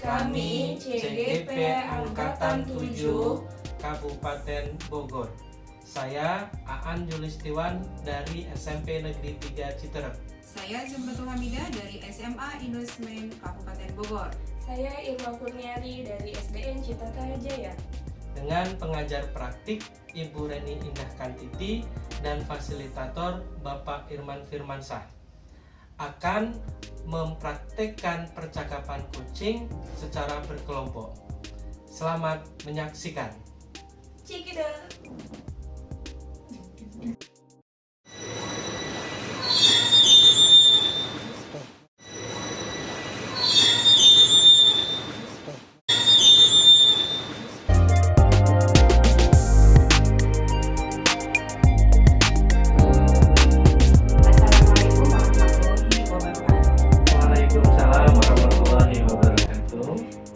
Kami CGP Angkatan 7 Kabupaten Bogor. Saya Aan Julistiwan dari SMP Negeri 3 Citerep. Saya Jumbatul Hamidah dari SMA Indosmen Kabupaten Bogor. Saya Irma Kurniari dari SDN Citata Jaya. Dengan pengajar praktik Ibu Reni Indah Kantiti dan fasilitator Bapak Irman Firmansah akan mempraktekkan percakapan kucing secara berkelompok. Selamat menyaksikan. Cikidot.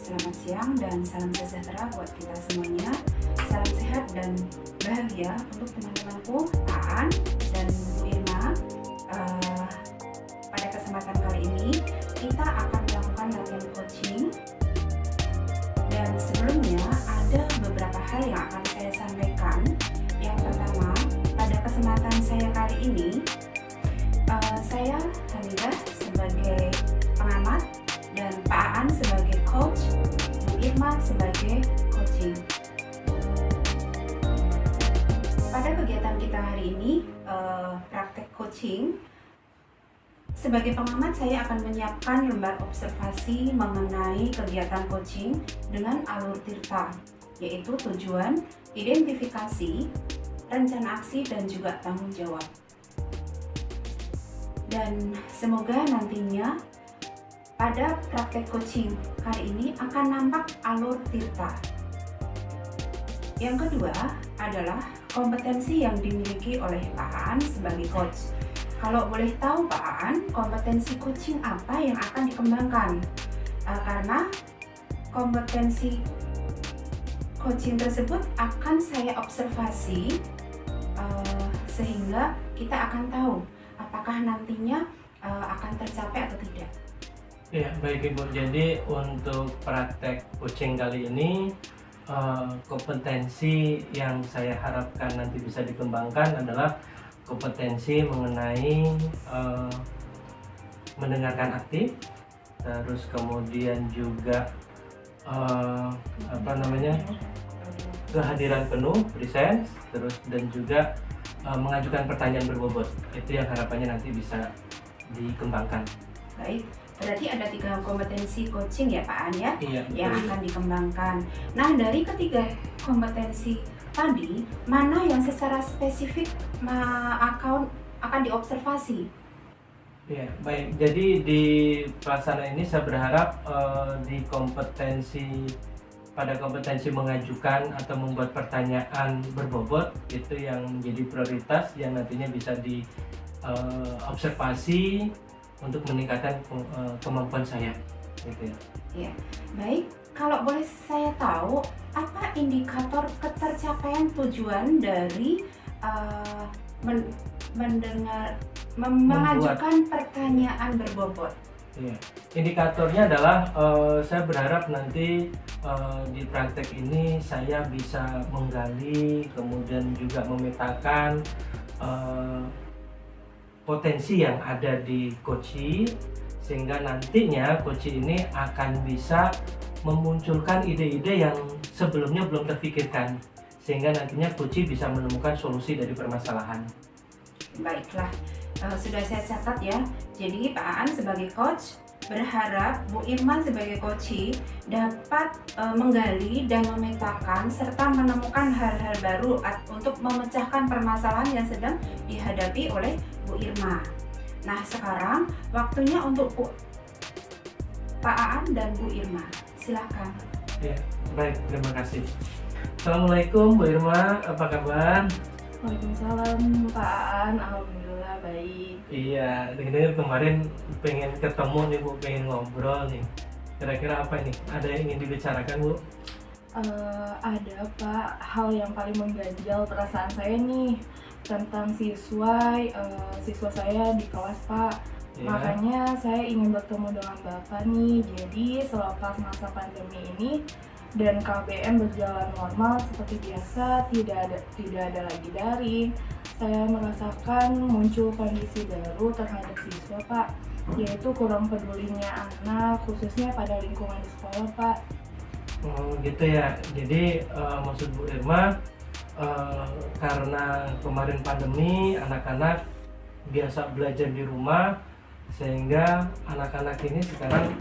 Selamat siang dan salam sejahtera buat kita semuanya. Salam sehat dan bahagia untuk teman-temanku Aan dan Bu Irma. Pada kesempatan kali ini kita akan melakukan latihan coaching. Dan sebelumnya ada beberapa hal yang akan saya sampaikan. Yang pertama, pada kesempatan saya kali ini saya Hamidah sebagai pengamat dan Pak Aan sebagai coach, Bu Irma sebagai coaching. Pada kegiatan kita hari ini, praktek coaching, sebagai pengamat saya akan menyiapkan lembar observasi mengenai kegiatan coaching dengan alur tirta, yaitu tujuan, identifikasi, rencana aksi, dan juga tanggung jawab. Dan semoga nantinya pada praktek coaching kali ini akan nampak alur tirta. Yang kedua adalah kompetensi yang dimiliki oleh Pak Aan sebagai coach. Kalau boleh tahu Pak Aan, kompetensi coaching apa yang akan dikembangkan? Karena kompetensi coaching tersebut akan saya observasi sehingga kita akan tahu apakah nantinya akan tercapai atau tidak. Ya, baik Ibu. Jadi untuk praktek coaching kali ini kompetensi yang saya harapkan nanti bisa dikembangkan adalah kompetensi mengenai mendengarkan aktif, terus kemudian juga kehadiran penuh, presence, terus dan juga mengajukan pertanyaan berbobot. Itu yang harapannya nanti bisa dikembangkan. Baik, berarti ada 3 kompetensi coaching ya Pak Aan ya, iya, yang akan dikembangkan. Nah, dari ketiga kompetensi tadi, mana yang secara spesifik akan diobservasi? Ya, baik. Jadi di pelaksanaan ini saya berharap pada kompetensi mengajukan atau membuat pertanyaan berbobot itu yang menjadi prioritas yang nantinya bisa diobservasi untuk meningkatkan kemampuan saya, gitu ya. Ya, baik. Kalau boleh saya tahu, apa indikator ketercapaian tujuan dari mengajukan pertanyaan berbobot? Ya, indikatornya adalah saya berharap nanti di praktek ini saya bisa menggali, kemudian juga memetakan potensi yang ada di coaching, sehingga nantinya coaching ini akan bisa memunculkan ide-ide yang sebelumnya belum terpikirkan, sehingga nantinya coaching bisa menemukan solusi dari permasalahan. Baiklah, sudah saya catat ya. Jadi Pak Aan sebagai coach berharap Bu Irma sebagai coaching dapat menggali dan memetakan serta menemukan hal-hal baru untuk memecahkan permasalahan yang sedang dihadapi oleh Bu Irma. Nah, sekarang waktunya untuk Pak Aan dan Bu Irma. Silakan. Ya, baik, terima kasih. Assalamualaikum Bu Irma, apa kabar? Waalaikumsalam Pak Aan, alhamdulillah baik. Iya, dengar kemarin pengen ketemu nih Bu, pengen ngobrol nih. Kira-kira apa nih? Ada yang ingin dibicarakan Bu? Ada Pak, hal yang paling mengganjal perasaan saya nih tentang siswa saya di kelas Pak. Ya. Makanya saya ingin bertemu dengan Bapak nih. Jadi selepas masa pandemi ini dan KBM berjalan normal seperti biasa, tidak ada lagi daring, saya merasakan muncul kondisi baru terhadap siswa, Pak, yaitu kurang pedulinya anak, khususnya pada lingkungan di sekolah, Pak. Oh, gitu ya. Jadi maksud Bu Irma, karena kemarin pandemi, anak-anak biasa belajar di rumah, sehingga anak-anak ini sekarang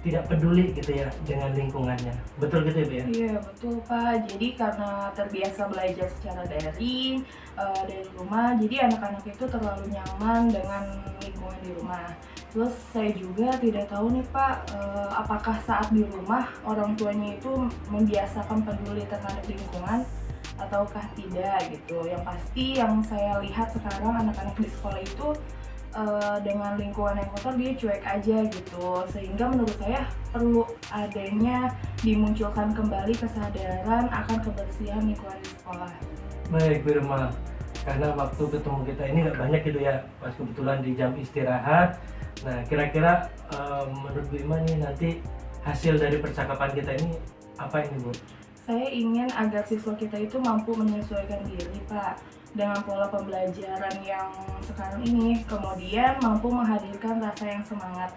tidak peduli gitu ya dengan lingkungannya. Betul gitu ya, Bu ya? Iya, betul, Pak. Jadi karena terbiasa belajar secara daring dari rumah, jadi anak-anak itu terlalu nyaman dengan lingkungan di rumah. Terus saya juga tidak tahu nih, Pak, apakah saat di rumah orang tuanya itu membiasakan peduli terhadap lingkungan ataukah tidak gitu. Yang pasti yang saya lihat sekarang anak-anak di sekolah itu dengan lingkungan yang kotor dia cuek aja gitu, sehingga menurut saya perlu adanya dimunculkan kembali kesadaran akan kebersihan lingkungan di sekolah. Baik, Bu Irma. Karena waktu ketemu kita ini nggak banyak gitu ya, pas kebetulan di jam istirahat. Nah, kira-kira menurut Bu Irma nih nanti hasil dari percakapan kita ini apa ini, Bu? Saya ingin agar siswa kita itu mampu menyesuaikan diri, Pak, dengan pola pembelajaran yang sekarang ini, kemudian mampu menghadirkan rasa yang semangat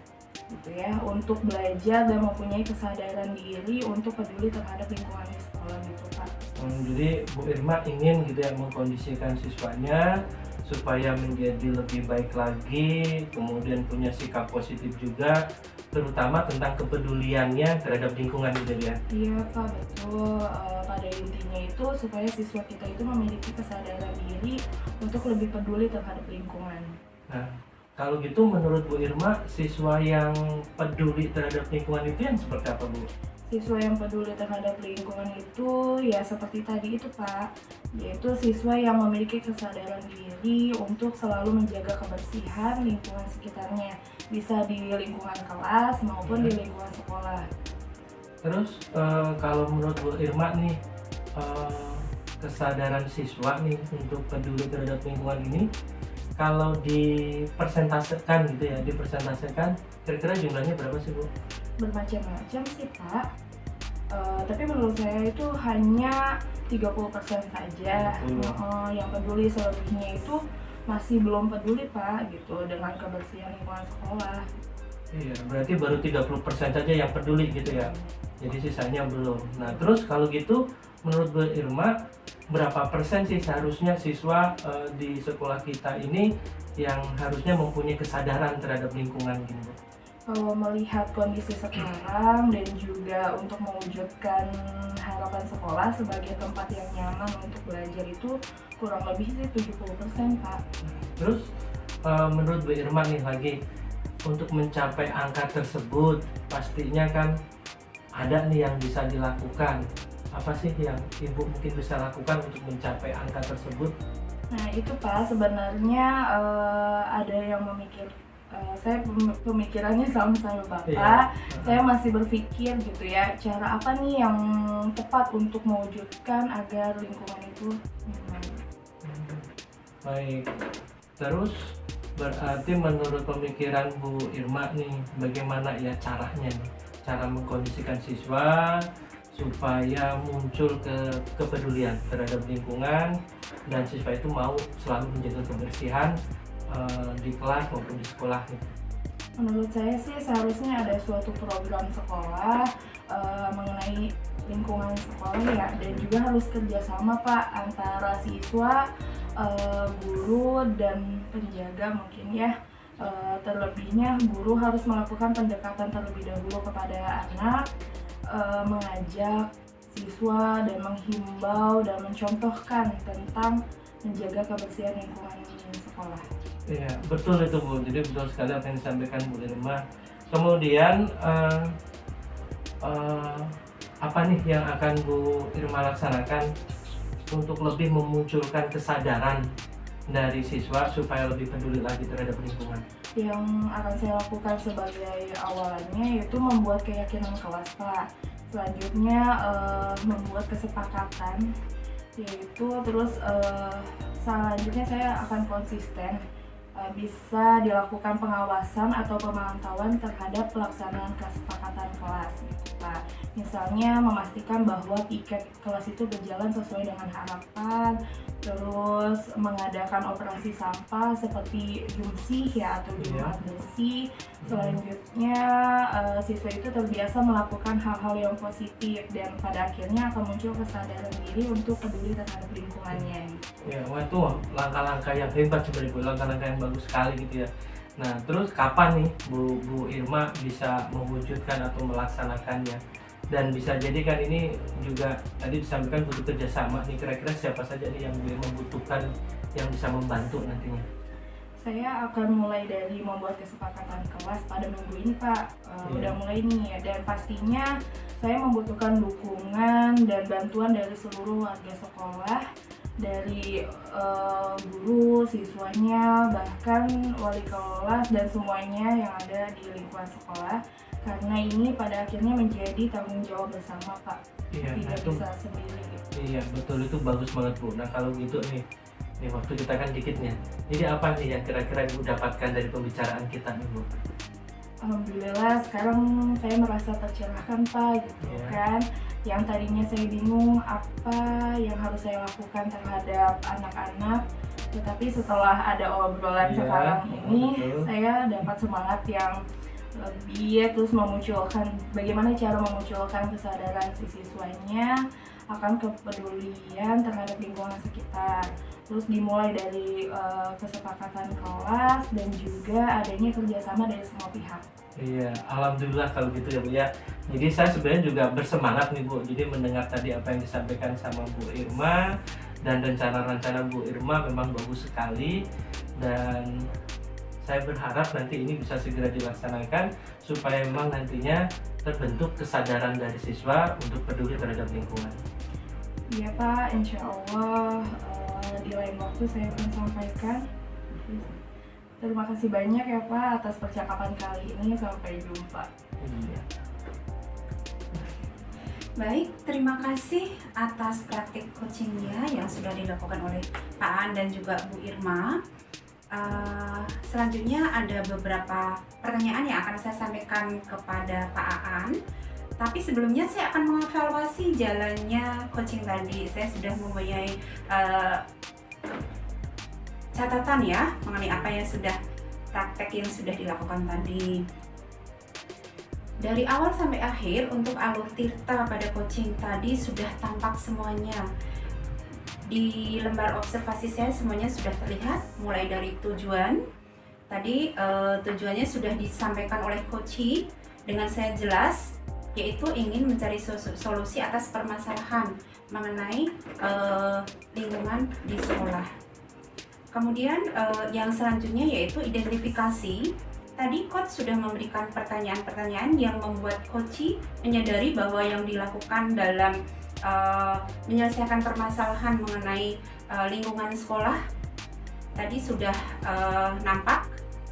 gitu ya untuk belajar dan mempunyai kesadaran diri untuk peduli terhadap lingkungan di sekolah gitu, Pak. Jadi Bu Irma ingin gitu ya mengkondisikan siswanya supaya menjadi lebih baik lagi, kemudian punya sikap positif juga, terutama tentang kepeduliannya terhadap lingkungan gitu ya. Iya, Pak, betul. Pada intinya itu supaya siswa kita itu memiliki kesadaran diri untuk lebih peduli terhadap lingkungan. Nah, kalau gitu menurut Bu Irma, siswa yang peduli terhadap lingkungan itu yang seperti apa, Bu? Siswa yang peduli terhadap lingkungan itu ya seperti tadi itu, Pak, yaitu siswa yang memiliki kesadaran diri untuk selalu menjaga kebersihan lingkungan sekitarnya, bisa di lingkungan kelas maupun di lingkungan sekolah. Terus kalau menurut Bu Irma nih, kesadaran siswa nih untuk peduli terhadap lingkungan ini, kalau dipersentasekan gitu ya, dipersentasekan, kira-kira jumlahnya berapa sih, Bu? Bermacam-macam sih, Pak. Tapi menurut saya itu hanya 30% saja. Yang peduli, selebihnya itu masih belum peduli, Pak, gitu dengan kebersihan lingkungan sekolah. Iya, berarti baru 30% saja yang peduli gitu ya. Jadi sisanya belum. Nah, terus kalau gitu menurut Bu Irma, berapa persen sih seharusnya siswa di sekolah kita ini yang harusnya mempunyai kesadaran terhadap lingkungan gitu? Kalau melihat kondisi sekarang dan juga untuk mewujudkan harapan sekolah sebagai tempat yang nyaman untuk belajar itu kurang lebih sih 70%, Pak. Terus menurut Bu Irma nih lagi, untuk mencapai angka tersebut pastinya kan ada nih yang bisa dilakukan. Apa sih yang Ibu mungkin bisa lakukan untuk mencapai angka tersebut? Nah itu, Pak, sebenarnya ada yang saya pemikirannya sama Bapak. Iya. Saya masih berpikir gitu ya, cara apa nih yang tepat untuk mewujudkan agar lingkungan itu nyaman. Baik. Terus berarti menurut pemikiran Bu Irma nih, bagaimana ya caranya nih? Cara mengkondisikan siswa supaya muncul kepedulian terhadap lingkungan dan siswa itu mau selalu menjaga kebersihan di kelas maupun di sekolah. Menurut saya sih seharusnya ada suatu program sekolah mengenai lingkungan sekolah ya, dan juga harus kerjasama, Pak, antara siswa, guru dan penjaga mungkin ya. Terlebihnya guru harus melakukan pendekatan terlebih dahulu kepada anak, mengajak siswa dan menghimbau dan mencontohkan tentang menjaga kebersihan lingkungan sekolah. Iya, betul itu, Bu. Jadi betul sekali apa yang disampaikan Bu Irma. Kemudian apa nih yang akan Bu Irma laksanakan untuk lebih memunculkan kesadaran dari siswa supaya lebih peduli lagi terhadap lingkungan? Yang akan saya lakukan sebagai awalnya yaitu membuat keyakinan kelas, Pak. Selanjutnya membuat kesepakatan, yaitu terus selanjutnya saya akan konsisten bisa dilakukan pengawasan atau pemantauan terhadap pelaksanaan kesepakatan kelas gitu, Pak. Misalnya memastikan bahwa piket kelas itu berjalan sesuai dengan harapan, terus mengadakan operasi sampah seperti jumsih ya atau jumat bersih. Selanjutnya siswa itu terbiasa melakukan hal-hal yang positif dan pada akhirnya akan muncul kesadaran diri untuk peduli terhadap lingkungannya. Ya, wah itu langkah-langkah yang hebat sebenarnya Bu, langkah-langkah yang bagus sekali gitu ya. Nah, terus kapan nih Bu Irma bisa mewujudkan atau melaksanakannya? Dan bisa jadi kan ini juga tadi disampaikan butuh kerjasama nih, kira-kira siapa saja nih yang membutuhkan, yang bisa membantu nantinya? Saya akan mulai dari membuat kesepakatan kelas pada minggu ini, Pak. Udah mulai nih, dan pastinya saya membutuhkan dukungan dan bantuan dari seluruh warga sekolah, dari guru, siswanya, bahkan wali kelas dan semuanya yang ada di lingkungan sekolah. Karena ini pada akhirnya menjadi tanggung jawab bersama, Pak. Iya, Tidak itu bisa sendiri. iya betul, itu bagus banget Bu. Nah kalau gitu nih waktu kita kan dikitnya. Jadi apa nih yang kira-kira Ibu dapatkan dari pembicaraan kita nih Bu? Alhamdulillah sekarang saya merasa tercerahkan, Pak, gitu kan. Yang tadinya saya bingung apa yang harus saya lakukan terhadap anak-anak, tetapi setelah ada obrolan sekarang ini, saya dapat semangat yang lebih, terus memunculkan bagaimana cara memunculkan kesadaran si siswanya akan kepedulian terhadap lingkungan sekitar. Terus dimulai dari kesepakatan kelas dan juga adanya kerjasama dari semua pihak. Iya, alhamdulillah kalau gitu ya Bu ya. Jadi saya sebenarnya juga bersemangat nih Bu. Jadi mendengar tadi apa yang disampaikan sama Bu Irma, dan rencana-rencana Bu Irma memang bagus sekali, dan saya berharap nanti ini bisa segera dilaksanakan supaya memang nantinya terbentuk kesadaran dari siswa untuk peduli terhadap lingkungan. Iya Pak, insya Allah di lain waktu saya akan sampaikan. Terima kasih banyak ya Pak atas percakapan kali ini, sampai jumpa. Iya. Baik, terima kasih atas praktik coachingnya yang sudah dilakukan oleh Pak Aan dan juga Bu Irma. Selanjutnya ada beberapa pertanyaan yang akan saya sampaikan kepada Pak Aan. Tapi sebelumnya saya akan mengevaluasi jalannya coaching tadi. Saya sudah mempunyai catatan ya mengenai apa yang sudah praktek yang sudah dilakukan tadi. Dari awal sampai akhir untuk alur Tirta pada coaching tadi sudah tampak semuanya. Di lembar observasi saya semuanya sudah terlihat, mulai dari tujuan. Tadi tujuannya sudah disampaikan oleh coach dengan saya jelas, yaitu ingin mencari solusi atas permasalahan mengenai lingkungan di sekolah. Kemudian yang selanjutnya yaitu identifikasi. Tadi coach sudah memberikan pertanyaan-pertanyaan yang membuat coach menyadari bahwa yang dilakukan dalam menyelesaikan permasalahan mengenai lingkungan sekolah tadi sudah nampak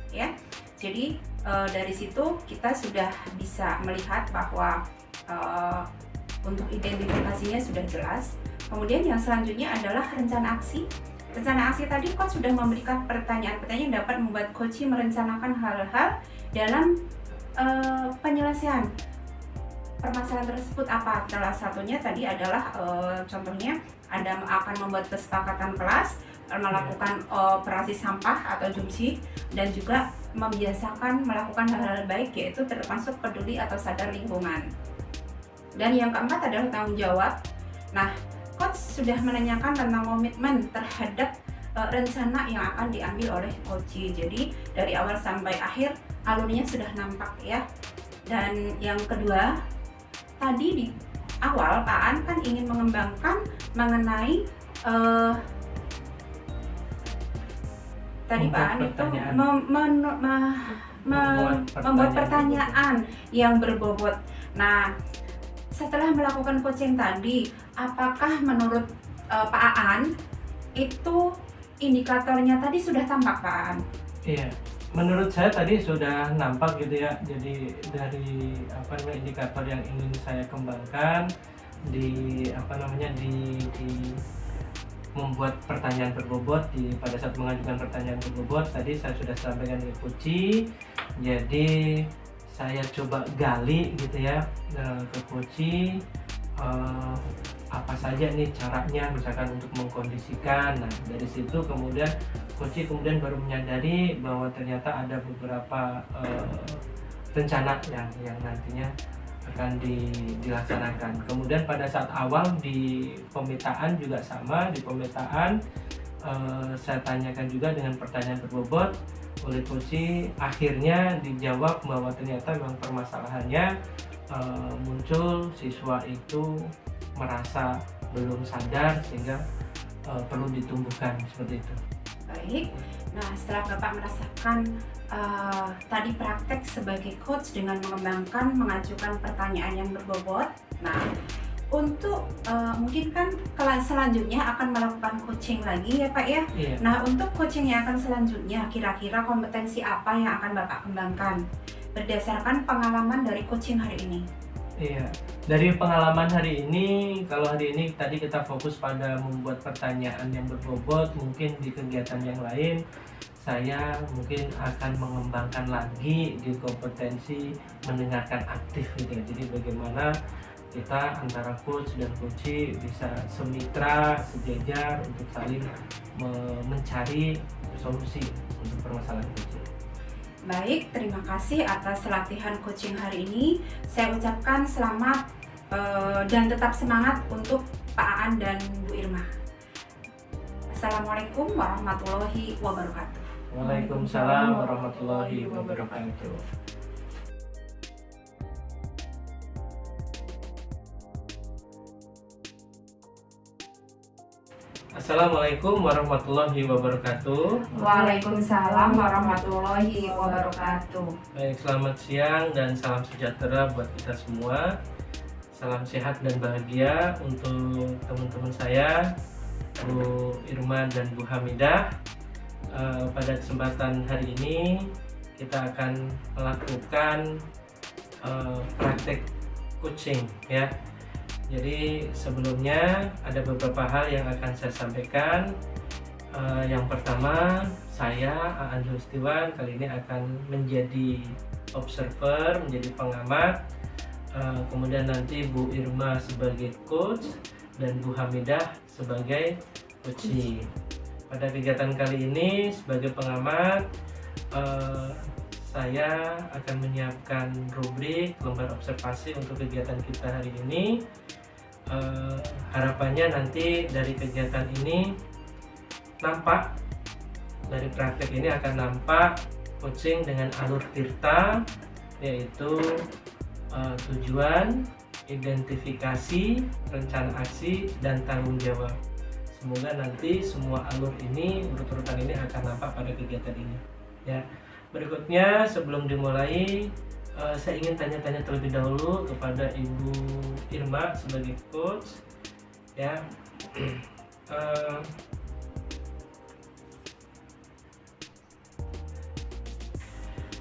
ya. Jadi dari situ kita sudah bisa melihat bahwa untuk identifikasinya sudah jelas. Kemudian yang selanjutnya adalah rencana aksi. Rencana aksi tadi coach sudah memberikan pertanyaan-pertanyaan yang dapat membuat coach merencanakan hal-hal dalam penyelesaian permasalahan tersebut. Apa? Salah satunya tadi adalah contohnya Anda akan membuat kesepakatan kelas, melakukan operasi sampah atau jumsih, dan juga membiasakan melakukan hal-hal baik, yaitu termasuk peduli atau sadar lingkungan. Dan yang keempat adalah tanggung jawab. Nah, coach sudah menanyakan tentang komitmen terhadap rencana yang akan diambil oleh coach. Jadi dari awal sampai akhir alurnya sudah nampak ya. Dan yang kedua, tadi di awal Pak An kan ingin mengembangkan mengenai tadi Pak An itu membuat pertanyaan yang berbobot. Nah, setelah melakukan coaching tadi, apakah menurut Pak Aan itu indikatornya tadi sudah tampak, Pak Aan? Iya, menurut saya tadi sudah nampak gitu ya. Jadi dari indikator yang ingin saya kembangkan di membuat pertanyaan berbobot pada saat mengajukan pertanyaan berbobot tadi saya sudah sampaikan ke Koci. Jadi saya coba gali gitu ya ke Koci, apa saja nih caranya misalkan untuk mengkondisikan. Nah dari situ kemudian Koci baru menyadari bahwa ternyata ada beberapa rencana yang nantinya akan dilaksanakan. Kemudian pada saat awal di pemetaan juga sama, di pemetaan saya tanyakan juga dengan pertanyaan berbobot oleh Koci, akhirnya dijawab bahwa ternyata memang permasalahannya muncul siswa itu merasa belum sadar sehingga perlu ditumbuhkan seperti itu. Baik, nah setelah Bapak merasakan tadi praktek sebagai coach dengan mengembangkan mengajukan pertanyaan yang berbobot. Nah, untuk mungkin kan kelas selanjutnya akan melakukan coaching lagi ya Pak ya. Iya. Nah, untuk coaching yang akan selanjutnya kira-kira kompetensi apa yang akan Bapak kembangkan berdasarkan pengalaman dari coaching hari ini? Iya, dari pengalaman hari ini, kalau hari ini tadi kita fokus pada membuat pertanyaan yang berbobot, mungkin di kegiatan yang lain saya mungkin akan mengembangkan lagi di kompetensi mendengarkan aktif gitu ya. Jadi bagaimana kita antara coach dan coachee bisa semitra, sejajar untuk saling mencari solusi untuk permasalahan coaching. Baik, terima kasih atas latihan coaching hari ini. Saya ucapkan selamat dan tetap semangat untuk Pak Aan dan Bu Irma. Assalamualaikum warahmatullahi wabarakatuh. Waalaikumsalam warahmatullahi wabarakatuh. Assalamualaikum warahmatullahi wabarakatuh. Waalaikumsalam warahmatullahi wabarakatuh. Baik, selamat siang dan salam sejahtera buat kita semua. Salam sehat dan bahagia untuk teman-teman saya, Bu Irma dan Bu Hamidah. Pada kesempatan hari ini kita akan melakukan praktek coaching ya. Jadi sebelumnya ada beberapa hal yang akan saya sampaikan. Yang pertama, saya Aan Justiwan kali ini akan menjadi observer, menjadi pengamat. Kemudian nanti Bu Irma sebagai coach dan Bu Hamidah sebagai coachee. Pada kegiatan kali ini sebagai pengamat, saya akan menyiapkan rubrik lembar observasi untuk kegiatan kita hari ini. Harapannya nanti dari kegiatan ini nampak, dari praktek ini akan nampak coaching dengan alur tirta, yaitu tujuan, identifikasi, rencana aksi, dan tanggung jawab. Semoga nanti semua alur ini, urut-urutan ini akan nampak pada kegiatan ini ya. Berikutnya sebelum dimulai, saya ingin tanya-tanya terlebih dahulu kepada Ibu Irma sebagai coach ya.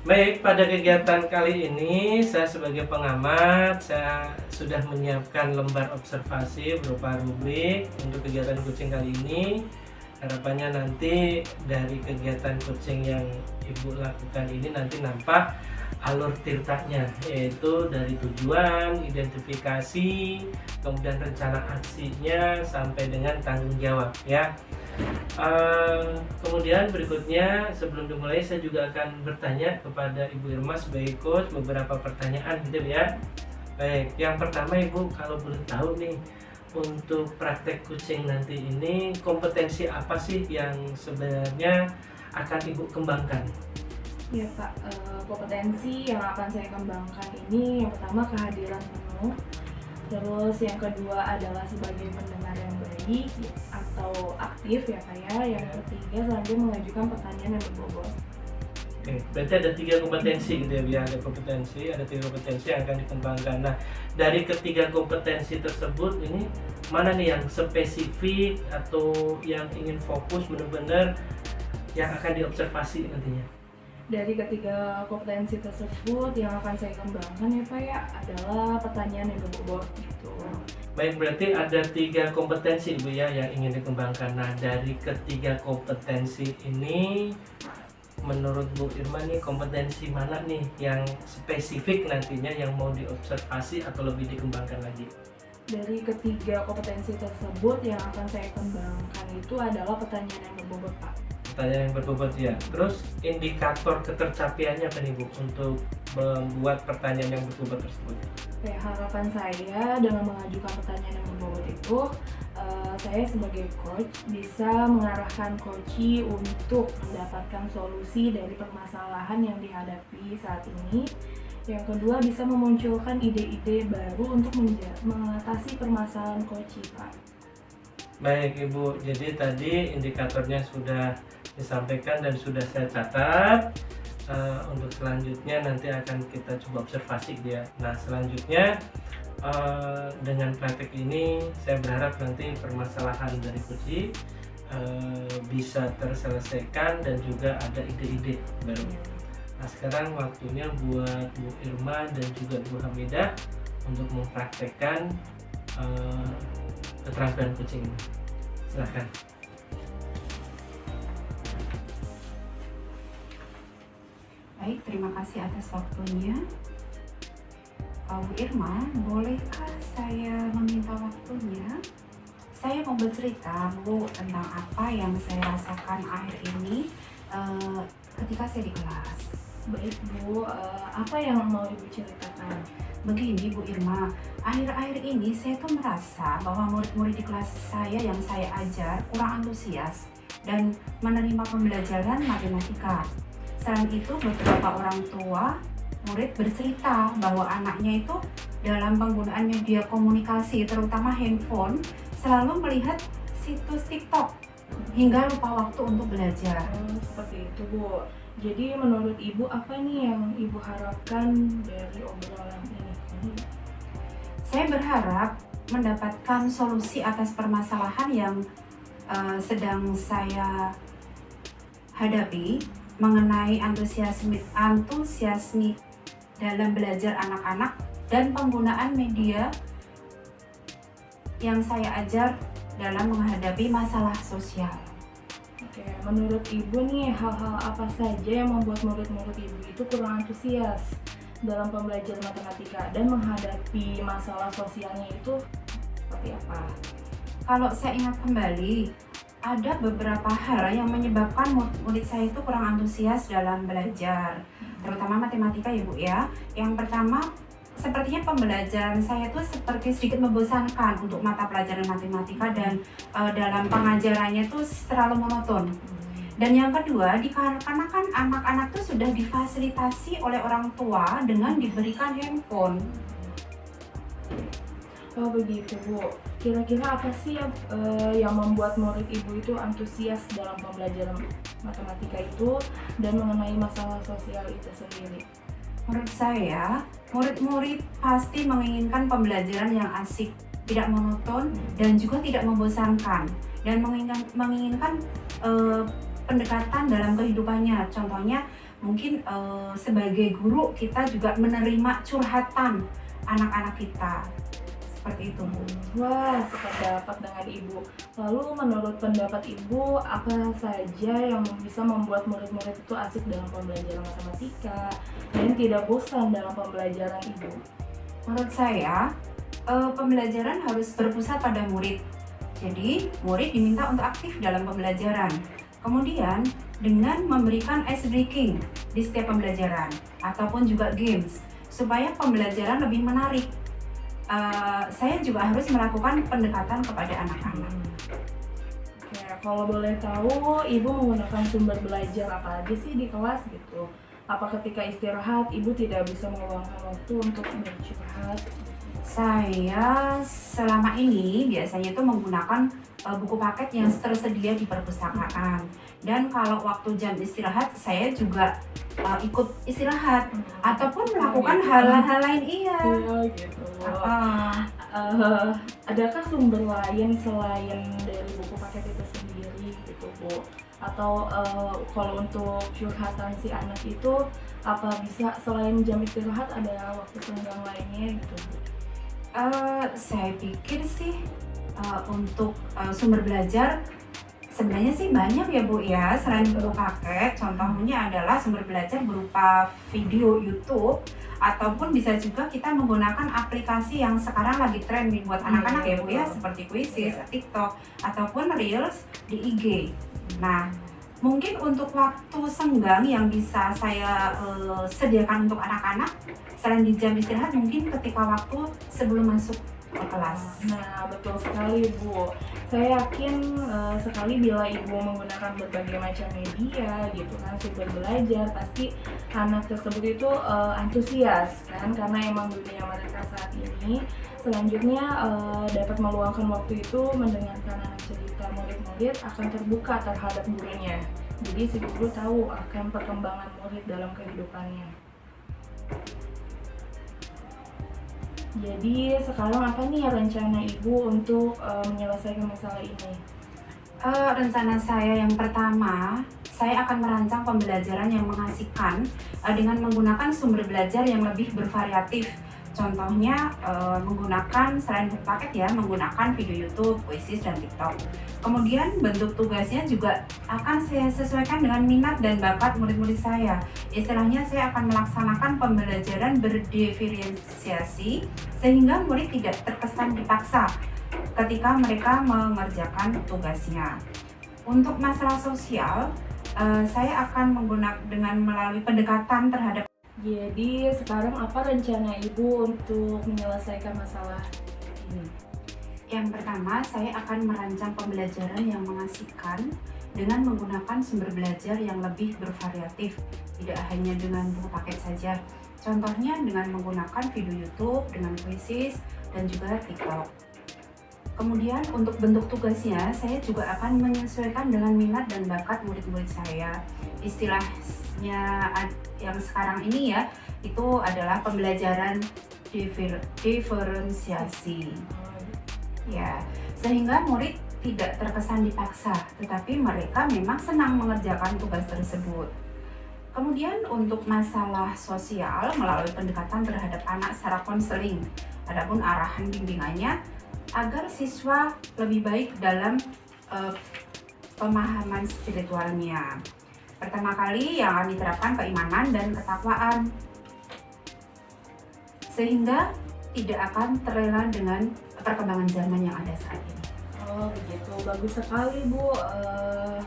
Baik, pada kegiatan kali ini saya sebagai pengamat, saya sudah menyiapkan lembar observasi berupa rubrik untuk kegiatan coaching kali ini. Harapannya nanti dari kegiatan coaching yang Ibu lakukan ini nanti nampak alur tirtanya, yaitu dari tujuan, identifikasi, kemudian rencana aksinya sampai dengan tanggung jawab ya. Kemudian berikutnya sebelum dimulai saya juga akan bertanya kepada Ibu Irma sebagai coach beberapa pertanyaan gitu ya. Baik, yang pertama Ibu, kalau boleh tahu nih, untuk praktek coaching nanti ini kompetensi apa sih yang sebenarnya akan Ibu kembangkan? Ya Pak, kompetensi yang akan saya kembangkan ini yang pertama kehadiran penuh, terus yang kedua adalah sebagai pendengar yang baik atau aktif ya Pak ya, yang ketiga selanjutnya mengajukan pertanyaan yang berbobot. Oke, berarti ada 3 kompetensi gitu ya, ada kompetensi, ada 3 kompetensi yang akan dikembangkan. Nah, dari ketiga kompetensi tersebut ini mana nih yang spesifik atau yang ingin fokus benar-benar yang akan diobservasi nantinya? Dari ketiga kompetensi tersebut yang akan saya kembangkan ya Pak ya adalah pertanyaan yang berbobot gitu. Baik, berarti ada 3 kompetensi Ibu ya yang ingin dikembangkan. Nah, dari ketiga kompetensi ini menurut Bu Irma nih kompetensi mana nih yang spesifik nantinya yang mau diobservasi atau lebih dikembangkan lagi? Dari ketiga kompetensi tersebut yang akan saya kembangkan itu adalah pertanyaan yang berbobot Pak. Pertanyaan yang berbobot ya. Terus indikator ketercapaiannya apa nih Bu untuk membuat pertanyaan yang berbobot tersebut? Kayak harapan saya dengan mengajukan pertanyaan yang berbobot itu, saya sebagai coach bisa mengarahkan coachee untuk mendapatkan solusi dari permasalahan yang dihadapi saat ini. Yang kedua, bisa memunculkan ide-ide baru untuk mengatasi permasalahan coachee Pak. Baik Ibu, jadi tadi indikatornya sudah disampaikan dan sudah saya catat. Untuk selanjutnya nanti akan kita coba observasi dia. Nah, selanjutnya dengan praktek ini saya berharap nanti permasalahan dari coachee bisa terselesaikan dan juga ada ide-ide baru. Nah, sekarang waktunya buat Bu Irma dan juga Bu Hamidah untuk mempraktekkan keterampilan coaching ini. Silahkan. Baik, terima kasih atas waktunya. Bu Irma, bolehkah saya meminta waktunya? Saya mau bercerita Bu tentang apa yang saya rasakan akhir ini ketika saya di kelas. Baik Bu, apa yang mau Ibu ceritakan? Begini Bu Irma, akhir-akhir ini saya tuh merasa bahwa murid-murid di kelas saya yang saya ajar kurang antusias dan menerima pembelajaran matematika. Selain itu, beberapa orang tua murid bercerita bahwa anaknya itu dalam penggunaan media komunikasi, terutama handphone, selalu melihat situs TikTok hingga lupa waktu untuk belajar. Seperti itu Bu. Jadi menurut Ibu apa nih yang Ibu harapkan dari obrolan ini? Saya berharap mendapatkan solusi atas permasalahan yang sedang saya hadapi mengenai antusiasme dalam belajar anak-anak dan penggunaan media yang saya ajar dalam menghadapi masalah sosial. Oke, menurut Ibu nih hal-hal apa saja yang membuat murid-murid Ibu itu kurang antusias dalam pembelajaran matematika dan menghadapi masalah sosialnya itu seperti apa? Kalau saya ingat kembali, ada beberapa hal yang menyebabkan murid saya itu kurang antusias dalam belajar, terutama matematika ya Bu ya. Yang pertama, sepertinya pembelajaran saya itu seperti sedikit membosankan untuk mata pelajaran matematika dan dalam pengajarannya itu terlalu monoton. Dan yang kedua, dikarenakan anak-anak itu sudah difasilitasi oleh orang tua dengan diberikan handphone. Oh begitu Bu. Kira-kira apa sih yang membuat murid Ibu itu antusias dalam pembelajaran matematika itu dan mengenai masalah sosial itu sendiri? Menurut saya, murid-murid pasti menginginkan pembelajaran yang asik, tidak monoton, dan juga tidak membosankan, dan menginginkan pendekatan dalam kehidupannya. Contohnya, mungkin sebagai guru kita juga menerima curhatan anak-anak kita. Seperti itu Bu. Wah, sependapat dengan Ibu. Lalu menurut pendapat Ibu, apa saja yang bisa membuat murid-murid itu asik dalam pembelajaran matematika dan tidak bosan dalam pembelajaran Ibu? Menurut saya, pembelajaran harus berpusat pada murid. Jadi, murid diminta untuk aktif dalam pembelajaran. Kemudian, dengan memberikan ice breaking di setiap pembelajaran ataupun juga games, supaya pembelajaran lebih menarik. Saya juga harus melakukan pendekatan kepada anak-anak. Oke, kalau boleh tahu, Ibu menggunakan sumber belajar apa aja sih di kelas gitu? Apa ketika istirahat, Ibu tidak bisa meluangkan waktu untuk bercurhat? Saya selama ini biasanya itu menggunakan buku paket yang tersedia di perpustakaan. Dan kalau waktu jam istirahat, saya juga ikut istirahat ataupun melakukan hal-hal lain. Iya gitu. Uh, Adakah sumber lain selain dari buku paket itu sendiri gitu? gitu Bu. Atau kalau untuk curhatan si anak itu apa bisa selain jam istirahat ada waktu senggang lainnya gitu Bu? Saya pikir sih untuk sumber belajar sebenarnya sih banyak ya Bu ya, selain buku paket. Contohnya adalah sumber belajar berupa video YouTube, ataupun bisa juga kita menggunakan aplikasi yang sekarang lagi tren nih buat anak-anak ya Bu ya, seperti Quizzes, TikTok, ataupun Reels di IG. Nah, mungkin untuk waktu senggang yang bisa saya sediakan untuk anak-anak selain di jam istirahat, mungkin ketika waktu sebelum masuk ke kelas. Nah, betul sekali Bu. Saya yakin sekali bila Ibu menggunakan berbagai macam media gitu kan, sumber belajar, pasti anak tersebut itu antusias kan, karena emang dunia mereka saat ini. Selanjutnya dapat meluangkan waktu itu mendengarkan anak cerita, murid-murid akan terbuka terhadap gurunya. Jadi si guru tahu akan perkembangan murid dalam kehidupannya. Jadi sekarang apa nih rencana Ibu untuk menyelesaikan masalah ini? Rencana saya yang pertama, saya akan merancang pembelajaran yang mengasihkan dengan menggunakan sumber belajar yang lebih bervariatif. Contohnya menggunakan selain buku paket ya, menggunakan video YouTube, Quizzes, dan TikTok. Kemudian bentuk tugasnya juga akan saya sesuaikan dengan minat dan bakat murid-murid saya. Istilahnya saya akan melaksanakan pembelajaran berdiferensiasi sehingga murid tidak terkesan dipaksa ketika mereka mengerjakan tugasnya. Untuk masalah sosial, saya akan menggunakan dengan melalui pendekatan terhadap. Jadi sekarang apa rencana Ibu untuk menyelesaikan masalah ini? Yang pertama, saya akan merancang pembelajaran yang mengasihkan dengan menggunakan sumber belajar yang lebih bervariatif, tidak hanya dengan buku paket saja. Contohnya dengan menggunakan video YouTube, dengan Quizzes, dan juga TikTok. Kemudian untuk bentuk tugasnya, saya juga akan menyesuaikan dengan minat dan bakat murid-murid saya. Istilahnya yang sekarang ini ya, itu adalah pembelajaran diferensiasi. Ya, sehingga murid tidak terkesan dipaksa, tetapi mereka memang senang mengerjakan tugas tersebut. Kemudian untuk masalah sosial melalui pendekatan terhadap anak secara konseling, adapun arahan bimbingannya agar siswa lebih baik dalam pemahaman spiritualnya. Pertama kali yang akan diterapkan keimanan dan ketakwaan, sehingga tidak akan terlena dengan perkembangan zaman yang ada saat ini. Oh begitu, bagus sekali Bu.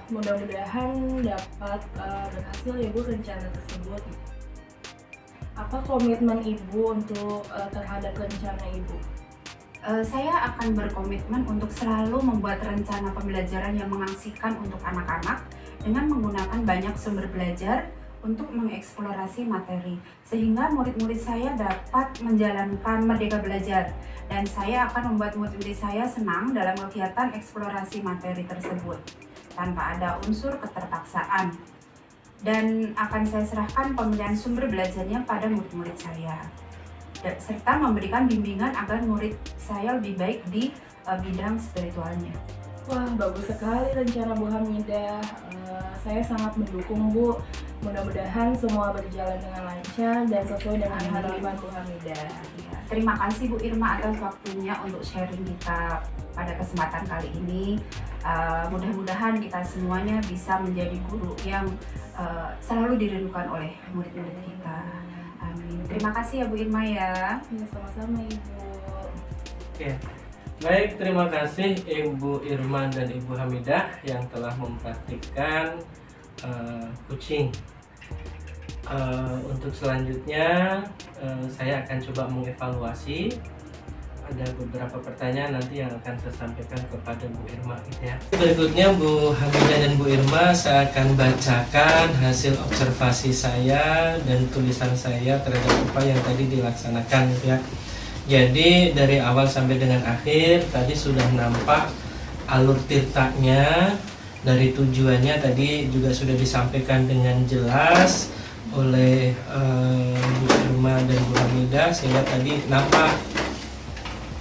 Mudah-mudahan dapat berhasil ya Bu rencana tersebut. Apa komitmen Ibu untuk terhadap rencana Ibu? Saya akan berkomitmen untuk selalu membuat rencana pembelajaran yang mengasihkan untuk anak-anak dengan menggunakan banyak sumber belajar untuk mengeksplorasi materi, sehingga murid-murid saya dapat menjalankan merdeka belajar, dan saya akan membuat murid-murid saya senang dalam kegiatan eksplorasi materi tersebut tanpa ada unsur keterpaksaan, dan akan saya serahkan pemilihan sumber belajarnya pada murid-murid saya, serta memberikan bimbingan agar murid saya lebih baik di bidang spiritualnya. Wah, bagus sekali rencana Bu Hamidah. Saya sangat mendukung Bu. Mudah-mudahan semua berjalan dengan lancar dan sesuai dengan harapan Bu Hamidah. Ya, terima kasih Bu Irma atas waktunya untuk sharing kita pada kesempatan kali ini. Mudah-mudahan kita semuanya bisa menjadi guru yang selalu dirindukan oleh murid-murid kita. Amin. Terima kasih ya Bu Irma ya. Ya, sama-sama Ibu. Oke. Baik, terima kasih Ibu Irma dan Ibu Hamidah yang telah mempraktikkan coaching. Untuk selanjutnya saya akan coba mengevaluasi. Ada beberapa pertanyaan nanti yang akan saya sampaikan kepada Bu Irma gitu ya. Berikutnya Bu Hamidah dan Bu Irma, saya akan bacakan hasil observasi saya dan tulisan saya terhadap apa yang tadi dilaksanakan gitu ya. Jadi dari awal sampai dengan akhir tadi sudah nampak alur tirtanya, dari tujuannya tadi juga sudah disampaikan dengan jelas oleh Bu Irma dan Bu Hamidah, sehingga tadi nampak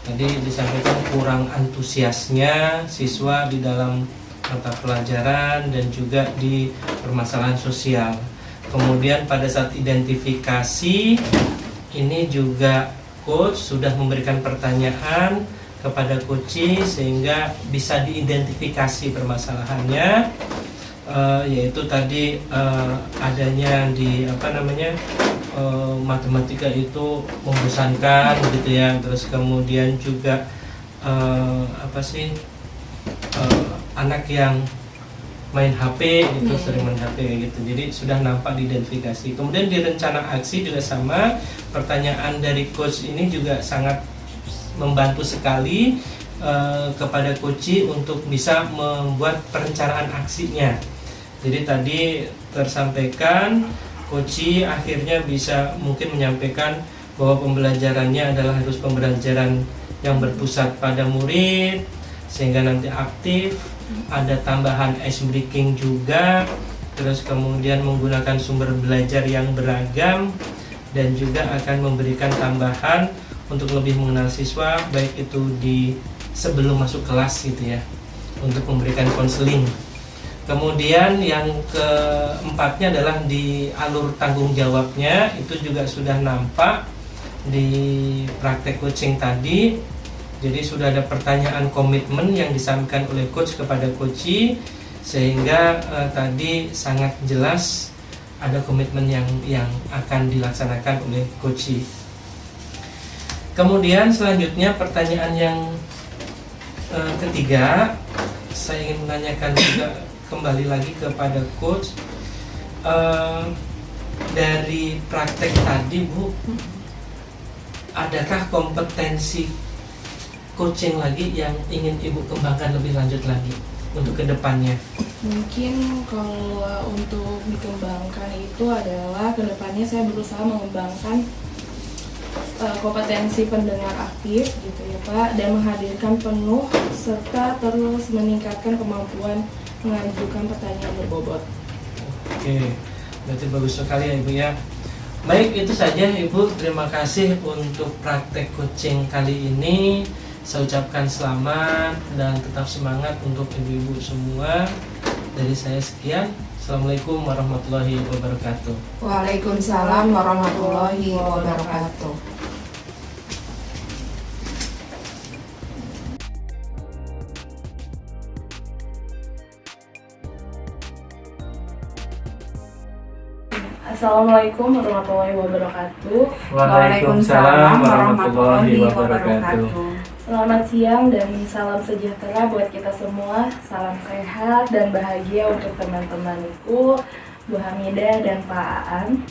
tadi disampaikan kurang antusiasnya siswa di dalam mata pelajaran dan juga di permasalahan sosial. Kemudian pada saat identifikasi ini juga coach sudah memberikan pertanyaan kepada coach sehingga bisa diidentifikasi permasalahannya, yaitu tadi adanya di matematika itu membosankan gitu ya, terus kemudian juga anak yang main HP gitu, sering main HP gitu. Jadi sudah nampak diidentifikasi. Kemudian di rencana aksi juga sama, pertanyaan dari coach ini juga sangat membantu sekali kepada coach untuk bisa membuat perencanaan aksinya. Jadi tadi tersampaikan coach akhirnya bisa mungkin menyampaikan bahwa pembelajarannya adalah harus pembelajaran yang berpusat pada murid sehingga nanti aktif, ada tambahan ice breaking juga, terus kemudian menggunakan sumber belajar yang beragam dan juga akan memberikan tambahan untuk lebih mengenal siswa, baik itu di sebelum masuk kelas gitu ya, untuk memberikan konseling. Kemudian yang keempatnya adalah di alur tanggung jawabnya, itu juga sudah nampak di praktek coaching tadi. Jadi sudah ada pertanyaan komitmen yang disampaikan oleh coach kepada coach, sehingga tadi sangat jelas ada komitmen yang akan dilaksanakan oleh coach. Kemudian selanjutnya pertanyaan yang ketiga, saya ingin menanyakan juga kembali lagi kepada coach, dari praktek tadi Bu, adakah kompetensi coaching lagi yang ingin Ibu kembangkan lebih lanjut lagi untuk kedepannya? Mungkin kalau untuk dikembangkan itu adalah kedepannya saya berusaha mengembangkan kompetensi pendengar aktif gitu ya Pak, dan menghadirkan penuh serta terus meningkatkan kemampuan mengajukan pertanyaan berbobot. Oke, berarti bagus sekali ya Ibu ya. Baik, itu saja Ibu, terima kasih untuk praktek coaching kali ini. Saya ucapkan selamat dan tetap semangat untuk ibu-ibu semua. Dari saya sekian. Assalamualaikum warahmatullahi wabarakatuh. Waalaikumsalam warahmatullahi wabarakatuh. Assalamualaikum warahmatullahi wabarakatuh. Waalaikumsalam warahmatullahi wabarakatuh. Selamat siang dan salam sejahtera buat kita semua. Salam sehat dan bahagia untuk teman-temanku, Bu Hamidah dan Pak Aan.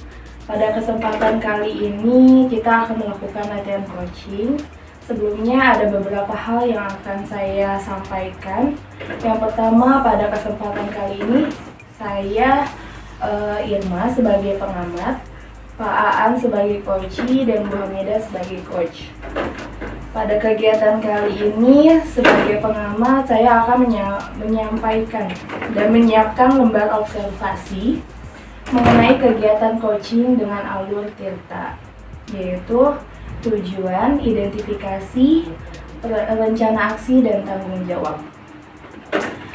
Pada kesempatan kali ini kita akan melakukan latihan coaching. Sebelumnya ada beberapa hal yang akan saya sampaikan. Yang pertama, pada kesempatan kali ini saya Irma sebagai pengamat, Pak Aan sebagai coach, dan Bu Hamidah sebagai coach. Pada kegiatan kali ini sebagai pengamat saya akan menyampaikan dan menyiapkan lembar observasi mengenai kegiatan coaching dengan alur Tirta, yaitu tujuan, identifikasi, rencana aksi, dan tanggung jawab.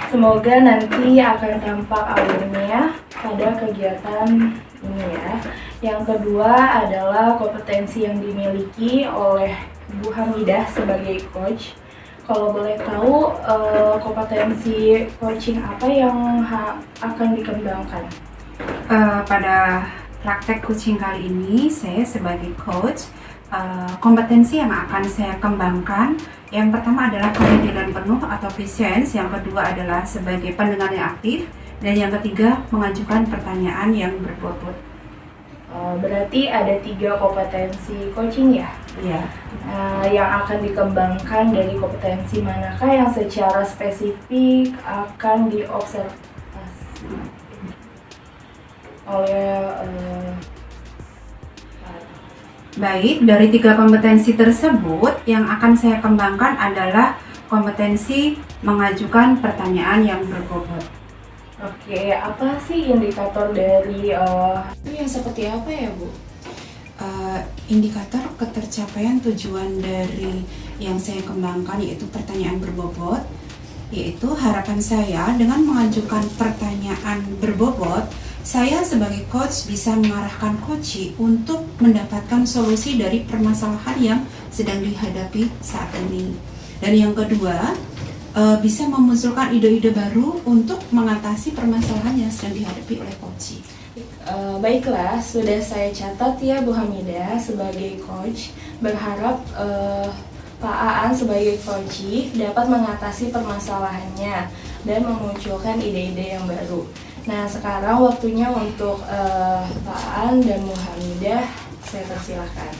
Semoga nanti akan tampak alurnya pada kegiatan ini ya. Yang kedua adalah kompetensi yang dimiliki oleh Bu Hamidah sebagai coach. Kalau boleh tahu kompetensi coaching apa yang akan dikembangkan? Pada praktek coaching kali ini saya sebagai coach, kompetensi yang akan saya kembangkan, yang pertama adalah kehadiran penuh atau presence, yang kedua adalah sebagai pendengar yang aktif, dan yang ketiga mengajukan pertanyaan yang berbobot. Berarti ada 3 kompetensi coaching ya? Iya. Yang akan dikembangkan dari kompetensi manakah yang secara spesifik akan diobservasi oleh Baik, dari 3 kompetensi tersebut yang akan saya kembangkan adalah kompetensi mengajukan pertanyaan yang berbobot. Oke, apa sih indikator dari Itu yang seperti apa ya Bu? Indikator ketercapaian tujuan dari yang saya kembangkan yaitu pertanyaan berbobot yaitu harapan saya dengan mengajukan pertanyaan berbobot, saya sebagai coach bisa mengarahkan coachi untuk mendapatkan solusi dari permasalahan yang sedang dihadapi saat ini. Dan yang kedua, bisa memunculkan ide-ide baru untuk mengatasi permasalahan yang sedang dihadapi oleh coachi. Baiklah, sudah saya catat ya Bu Hamidah sebagai coach. Berharap Pak Aan sebagai coachi dapat mengatasi permasalahannya dan memunculkan ide-ide yang baru. Nah, sekarang waktunya untuk Pak Aan dan Bu Hamidah, saya persilahkan.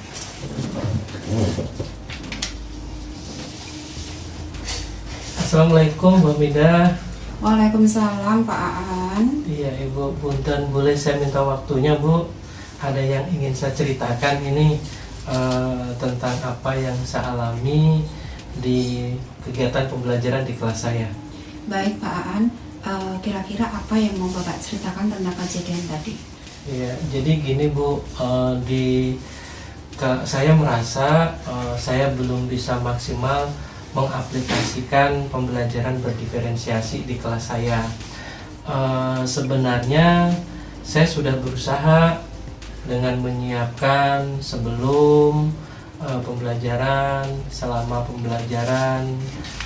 Assalamualaikum Bu Hamidah. Waalaikumsalam Pak Aan. Iya Ibu, punten boleh saya minta waktunya Bu? Ada yang ingin saya ceritakan ini tentang apa yang saya alami di kegiatan pembelajaran di kelas saya. Baik Pak Aan, kira-kira apa yang mau Bapak ceritakan tentang kejadian tadi? Iya, jadi gini Bu, saya merasa saya belum bisa maksimal mengaplikasikan pembelajaran berdiferensiasi di kelas saya. Sebenarnya saya sudah berusaha dengan menyiapkan sebelum pembelajaran, selama pembelajaran,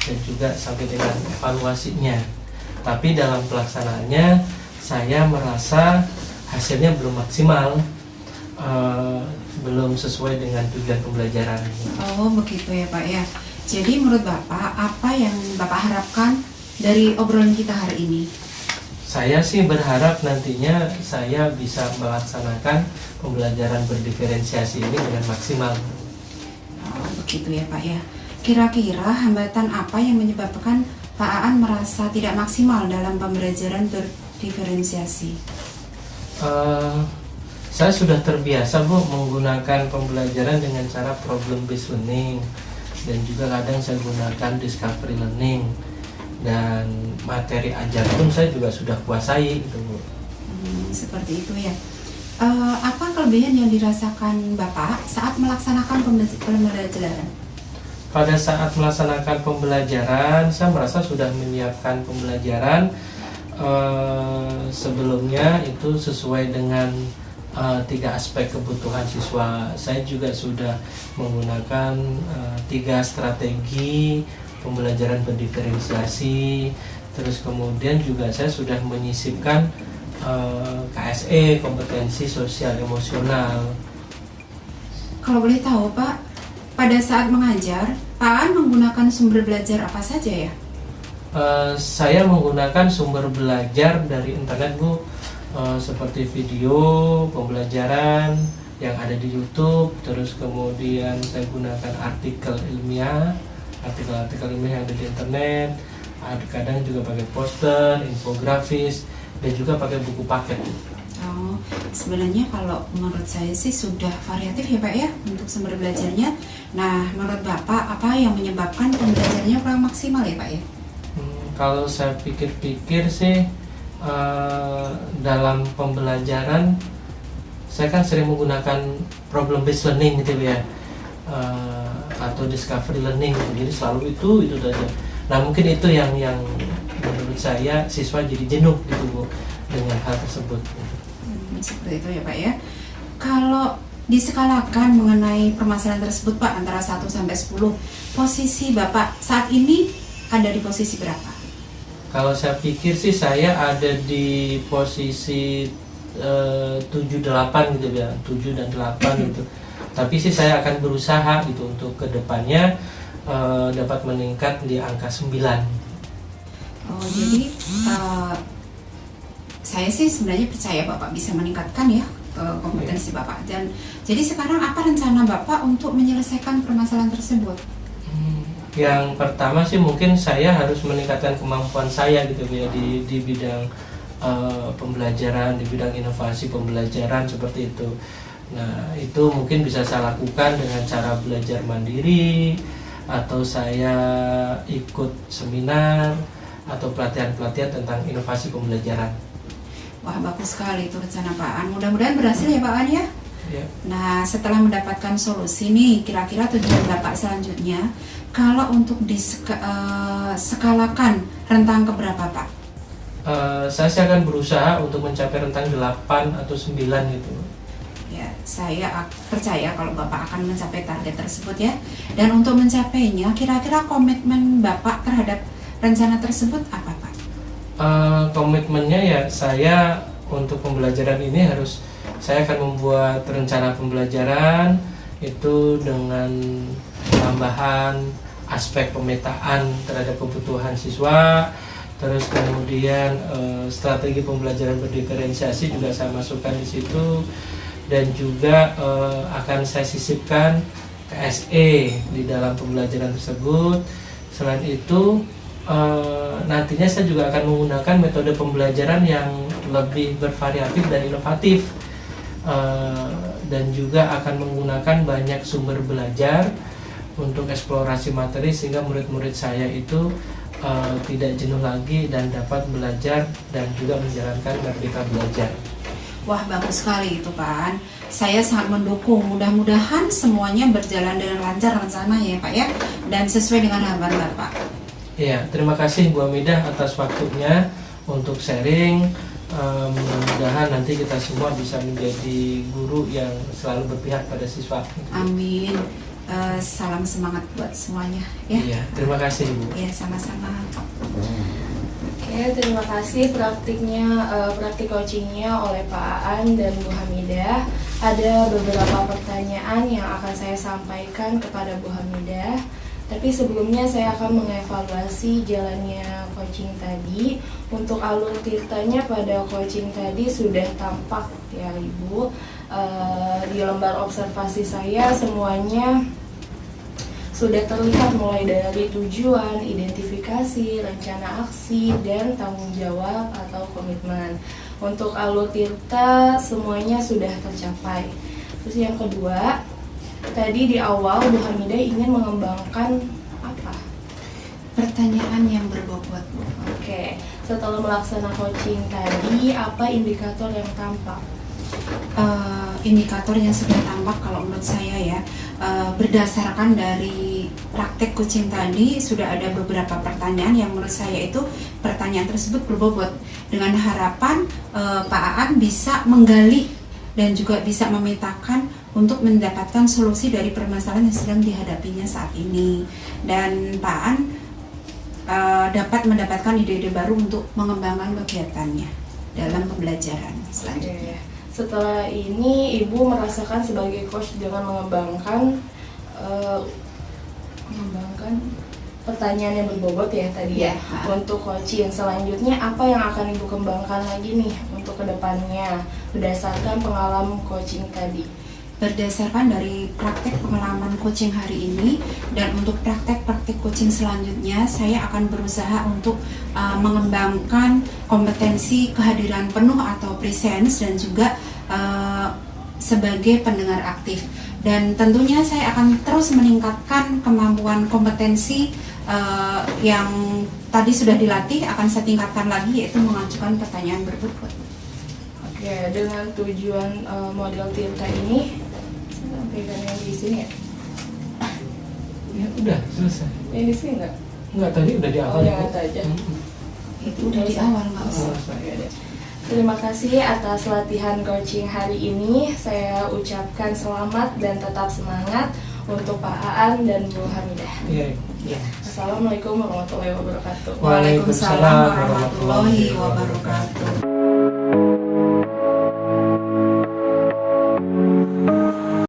dan juga sampai dengan evaluasinya. Tapi dalam pelaksanaannya saya merasa hasilnya belum maksimal, belum sesuai dengan tujuan pembelajaran. Oh begitu ya Pak ya. Jadi menurut Bapak, apa yang Bapak harapkan dari obrolan kita hari ini? Saya sih berharap nantinya saya bisa melaksanakan pembelajaran berdiferensiasi ini dengan maksimal. Oh, begitu ya Pak ya. Kira-kira hambatan apa yang menyebabkan Pak Aan merasa tidak maksimal dalam pembelajaran berdiferensiasi? Saya sudah terbiasa Bu menggunakan pembelajaran dengan cara problem based learning, dan juga kadang saya gunakan discovery learning, dan materi ajar pun saya juga sudah kuasai gitu Bu. Seperti itu ya. Apa kelebihan yang dirasakan Bapak saat melaksanakan pembelajaran? Pada saat melaksanakan pembelajaran, saya merasa sudah menyiapkan pembelajaran sebelumnya itu sesuai dengan 3 aspek kebutuhan siswa. Saya juga sudah menggunakan 3 strategi pembelajaran berdiferensiasi. Terus kemudian juga saya sudah menyisipkan KSE, kompetensi sosial emosional. Kalau boleh tahu Pak, pada saat mengajar, Pak Aan menggunakan sumber belajar apa saja ya? Saya menggunakan sumber belajar dari internet Bu, seperti video pembelajaran yang ada di YouTube. Terus kemudian saya gunakan artikel ilmiah yang ada di internet. Kadang juga pakai poster, infografis, dan juga pakai buku paket. Oh, sebenarnya kalau menurut saya sih sudah variatif ya Pak ya untuk sumber belajarnya. Nah, menurut Bapak apa yang menyebabkan pembelajarannya kurang maksimal ya Pak ya? Kalau saya pikir-pikir sih dalam pembelajaran saya kan sering menggunakan problem based learning gitu ya, atau discovery learning, jadi selalu itu saja. Nah mungkin itu yang menurut saya siswa jadi jenuh gitu Bu dengan hal tersebut. Seperti itu ya Pak ya. Kalau diskalakan mengenai permasalahan tersebut Pak antara 1 sampai 10, posisi Bapak saat ini ada di posisi berapa? Kalau saya pikir sih saya ada di posisi 7-8 gitu ya, 7 dan 8 gitu. Tapi sih saya akan berusaha gitu untuk kedepannya dapat meningkat di angka 9. Oh, jadi saya sih sebenarnya percaya Bapak bisa meningkatkan ya kompetensi Bapak. Dan jadi sekarang apa rencana Bapak untuk menyelesaikan permasalahan tersebut? Yang pertama sih mungkin saya harus meningkatkan kemampuan saya gitu ya di bidang pembelajaran, di bidang inovasi pembelajaran seperti itu. Nah itu mungkin bisa saya lakukan dengan cara belajar mandiri, atau saya ikut seminar atau pelatihan-pelatihan tentang inovasi pembelajaran. Wah bagus sekali itu rencana Pak Aan. Mudah-mudahan berhasil ya Pak Aan ya. Ya. Nah, setelah mendapatkan solusi nih, kira-kira tujuan Bapak selanjutnya, kalau untuk diskalakan rentang keberapa Pak? Saya sih akan berusaha untuk mencapai rentang 8 atau 9 gitu. Ya, saya percaya kalau Bapak akan mencapai target tersebut ya. Dan untuk mencapainya, kira-kira komitmen Bapak terhadap rencana tersebut apa Pak? Komitmennya ya saya untuk pembelajaran ini saya akan membuat rencana pembelajaran itu dengan tambahan aspek pemetaan terhadap kebutuhan siswa, terus kemudian strategi pembelajaran berdiferensiasi juga saya masukkan di situ, dan juga akan saya sisipkan KSE di dalam pembelajaran tersebut. Selain itu nantinya saya juga akan menggunakan metode pembelajaran yang lebih bervariatif dan inovatif, dan juga akan menggunakan banyak sumber belajar untuk eksplorasi materi sehingga murid-murid saya itu tidak jenuh lagi dan dapat belajar dan juga menjalankan merdeka belajar. Wah, bagus sekali itu Pak. Saya sangat mendukung. Mudah-mudahan semuanya berjalan dengan lancar rencana ya Pak ya, dan sesuai dengan harapan Bapak. Ya, terima kasih Bu Hamidah atas waktunya untuk sharing. Mudah-mudahan nanti kita semua bisa menjadi guru yang selalu berpihak pada siswa. Amin. Salam semangat buat semuanya ya. Iya, terima kasih Bu. Ya, sama-sama. Oke, terima kasih praktik coachingnya oleh Pak Aan dan Bu Hamidah. Ada beberapa pertanyaan yang akan saya sampaikan kepada Bu Hamidah. Tapi sebelumnya saya akan mengevaluasi jalannya coaching tadi. Untuk alur tirtanya pada coaching tadi sudah tampak ya Ibu. Di lembar observasi saya semuanya sudah terlihat mulai dari tujuan, identifikasi, rencana aksi, dan tanggung jawab atau komitmen. Untuk alur tirta semuanya sudah tercapai. Terus yang kedua, tadi di awal Bu Hamidah ingin mengembangkan apa? Pertanyaan yang berbobot Bu. Oke, setelah melaksanakan coaching tadi, apa indikator yang tampak? Indikator yang sudah tampak kalau menurut saya ya, berdasarkan dari praktek coaching tadi sudah ada beberapa pertanyaan yang menurut saya itu pertanyaan tersebut berbobot, dengan harapan Pak Aan bisa menggali dan juga bisa memetakan untuk mendapatkan solusi dari permasalahan yang sedang dihadapinya saat ini, dan Pak Aan dapat mendapatkan ide-ide baru untuk mengembangkan kegiatannya dalam pembelajaran selanjutnya. Setelah ini Ibu merasakan sebagai coach dengan mengembangkan pertanyaan yang berbobot ya tadi ya. Untuk coaching selanjutnya apa yang akan Ibu kembangkan lagi nih untuk kedepannya berdasarkan pengalaman coaching tadi? Berdasarkan dari praktek pengalaman coaching hari ini dan untuk praktek-praktek coaching selanjutnya, saya akan berusaha untuk mengembangkan kompetensi kehadiran penuh atau presence dan juga sebagai pendengar aktif. Dan tentunya saya akan terus meningkatkan kemampuan kompetensi yang tadi sudah dilatih, akan saya tingkatkan lagi, yaitu mengajukan pertanyaan berbobot. Oke, dengan tujuan model Tirta ini sampaikan yang di sini ya? Ya udah selesai. Yang di sini enggak? Enggak, tadi udah di awal. yang itu aja. Itu udah di awal, nggak usah. Terima kasih atas latihan coaching hari ini. Saya ucapkan selamat dan tetap semangat untuk Pak Aan dan Bu Hamidah. Iya. Assalamualaikum warahmatullahi wabarakatuh. Waalaikumsalam warahmatullahi wabarakatuh.